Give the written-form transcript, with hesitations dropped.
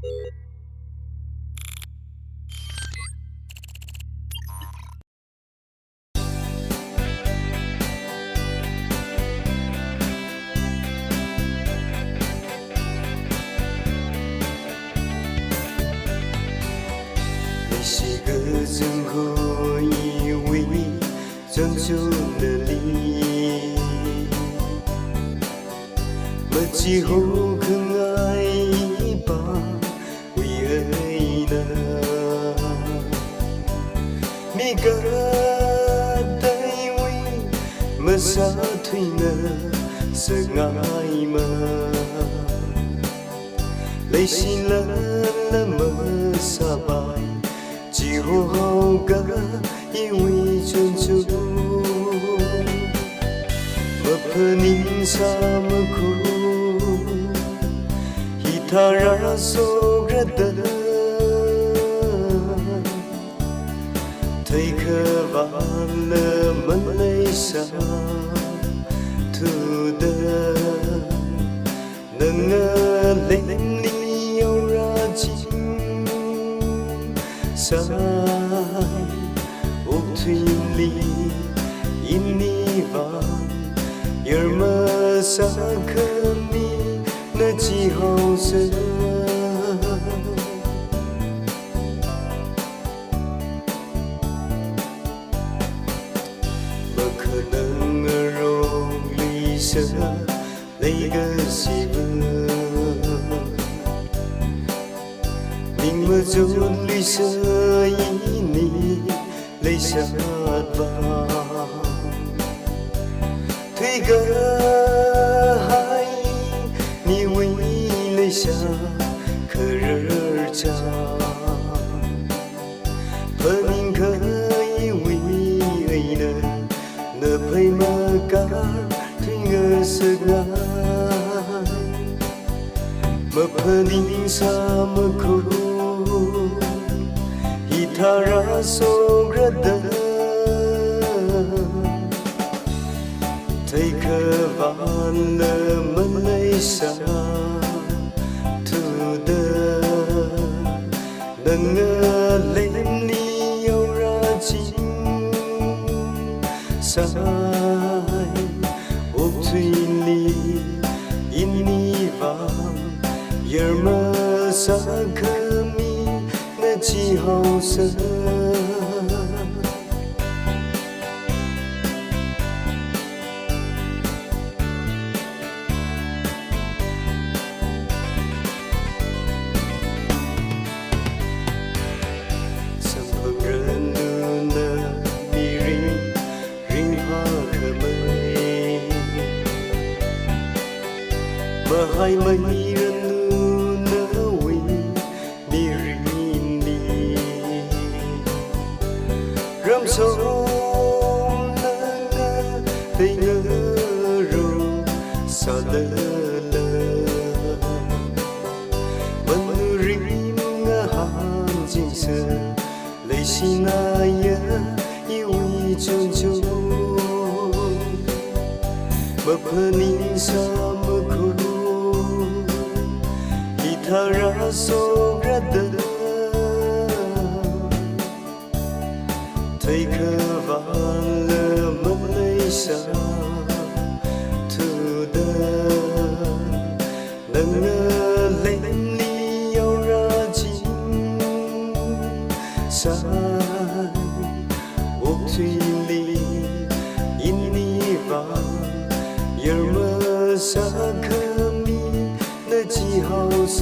你是个真好以为专注的你，没几好可爱吧，为爱呢？你个台位没啥推呢，是爱吗？你是了没啥白？ 只好好个因为专注，没怕你什么苦，一他让所有的推可完了门内上土的，能令你有热情。 在屋推里，因你望，也没啥可你那几好色，不可能容易舍那个习惯。 明目中绿色以你泪下吧，推个海，你为泪下可热茶，分明可以为爱呢，那配么个推个是爱。 没怕你什么苦，一他让所有的推可完了门内上土的，能令你有热情，在屋推里因你望。 也没啥可迷，那几好色。三旁人路那迷人，人花可美，么还没人。 让手那对我柔洒了，温柔人啊金色，泪是那样一位种种，没怕你什么苦，一他让所有的。 推可完了门内上土的，能令你有热情，在屋推里因你望，也没啥可迷那几好色。